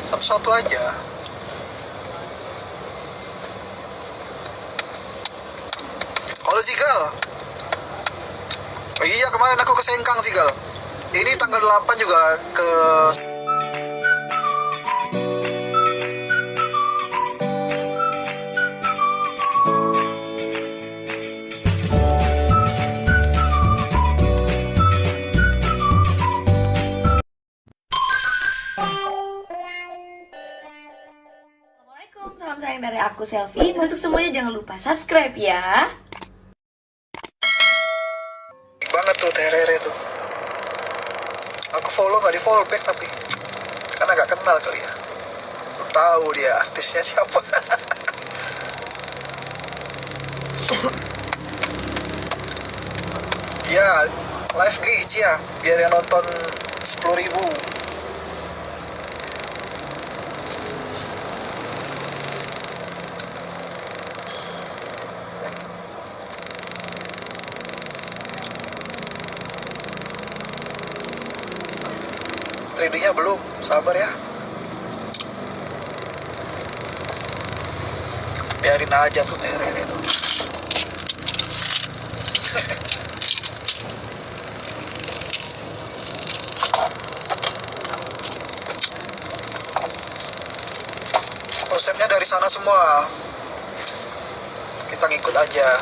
Satu-satu aja. Halo Zigal. Oh iya, kemarin aku ke Sengkang Zigal. Ini tanggal 8 juga ke. Assalamualaikum, salam sayang dari aku Selfie. Untuk semuanya jangan lupa subscribe ya. Banget tuh terere tuh. Aku follow nggak di follow back tapi karena nggak kenal kali ya. Belum tahu dia artisnya siapa. Ya live gigs ya biar yang nonton 10.000. Tradingnya belum, sabar ya. Biarin aja tuh terere tuh. Konsepnya dari sana semua. Kita ngikut aja.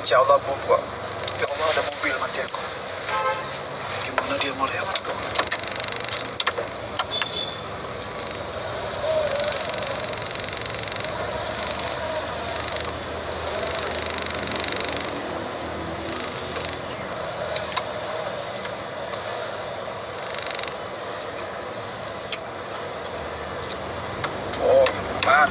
Insya Allah bu, ya Allah ada mobil mati aku. Gimana dia mau lewat tuh? Oh, man.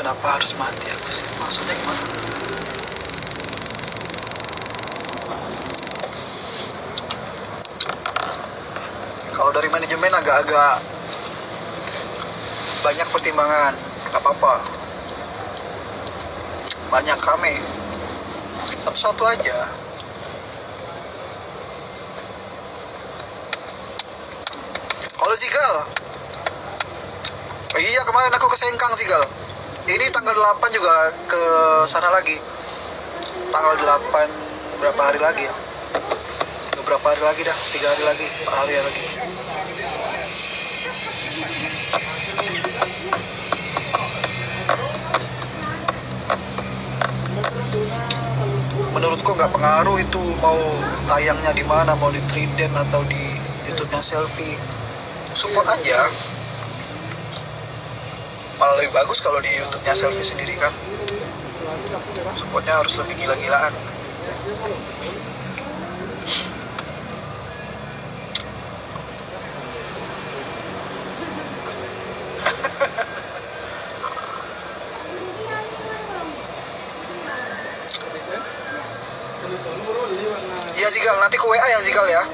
Kenapa harus mati aku sih? Maksudnya gimana? Kalau dari manajemen agak-agak banyak pertimbangan. Gak apa-apa. Banyak rame. Satu-satu aja. Halo Zigal. Oh iya, kemarin aku ke Sengkang Zigal. Ini tanggal 8 juga ke sana lagi. Tanggal 8 berapa hari lagi ya? Beberapa hari lagi dah, 3 hari lagi, 4 hari lagi. Menurutku nggak pengaruh itu mau tayangnya di mana, mau di Trident atau di YouTube-nya Selfie. Support aja. Malah lebih bagus kalau di YouTube-nya Selfie sendiri kan. Supportnya harus lebih gila-gilaan. Iya Zigal, nanti ke WA ya Zigal ya.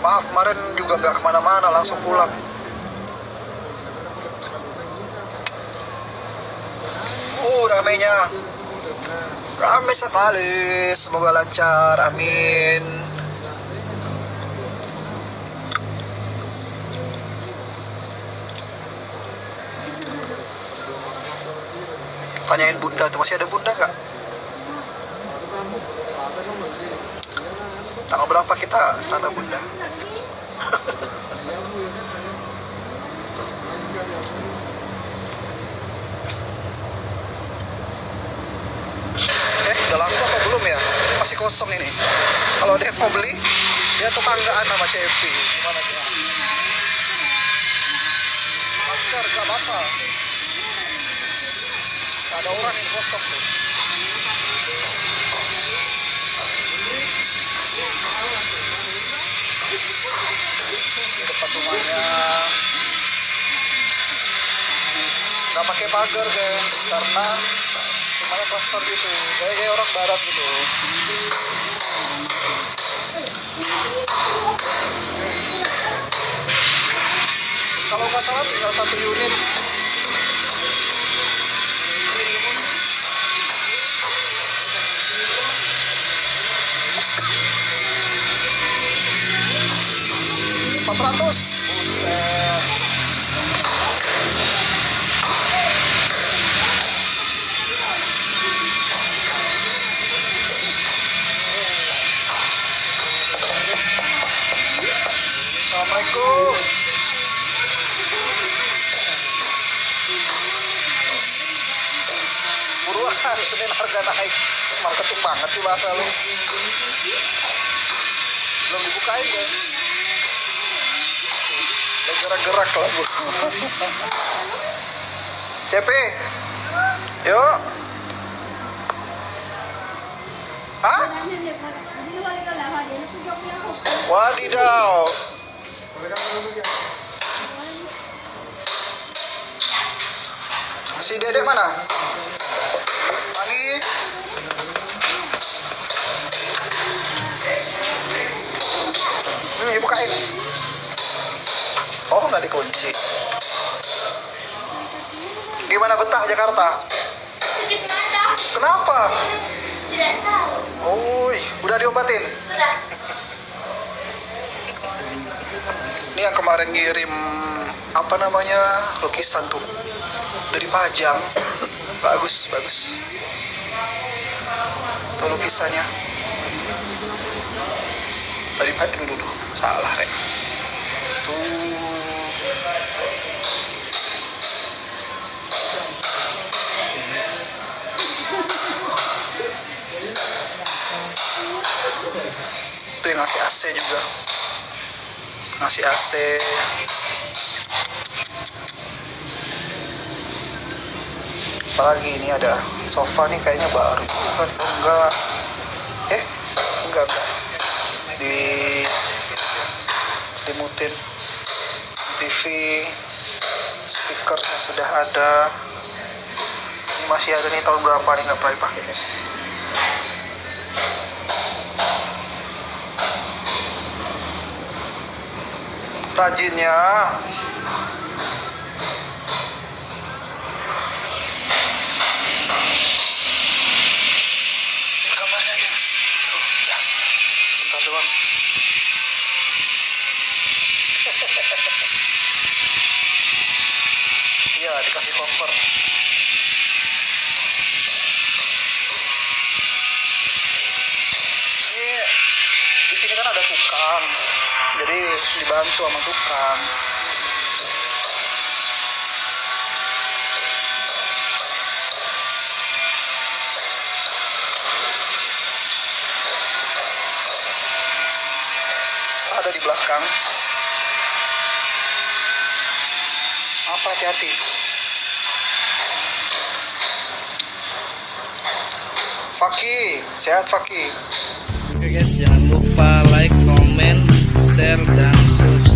Maaf kemarin juga nggak kemana-mana, langsung pulang. Ramenya rame sekali, semoga lancar, amin. Tanyain bunda tuh, masih ada bunda nggak? Tanggal berapa kita sana bunda? Udah laku apa belum ya? Ini masih kosong ini. Kalau ada yang mau beli, dia tetanggaan sama Cepi. Gimana dia? Masker gak apa-apa. Ada orang yang kosong tuh. Di depan rumahnya. Gak pakai pagar guys, karena rumahnya klaster gitu, kayak orang barat gitu. salah tinggal 1 unit. Buset. Assalamualaikum. Buruan, Senin harga naik. Marketing banget sih bahasa lu. Belum dibukain kan? Udah gerak-gerak lah bu. CP, yuk. Hah? Wadidaw. Si Dedek mana? Ani. Bukain. Oh, nggak dikunci. Gimana betah Jakarta? Sedikit mata. Kenapa? Tidak tahu. Oh, udah diobatin? Sudah. Ini yang kemarin ngirim apa namanya lukisan tuh, udah dipajang. Bagus. Tuh lukisannya. Tadi dulu. Salah, Rek. Tuh. Itu yang ngasih AC juga. Ngasih AC. Apalagi ini ada sofa nih kayaknya baru. Oh, enggak. Enggak. Di selimutin. TV, speakernya sudah ada. Ini masih ada nih, tahun berapa nih, nggak pernah dipakai. Rajinnya. Kamarnya guys. Tuh, ya. Sebentar doang. Iya, dikasih cover. Ini di sini kan ada tukang, jadi dibantu sama tukang. Ada di belakang. Apa, hati-hati. Faki, sehat Faki. Oke guys, jangan lupa like, comment, share, dan subscribe.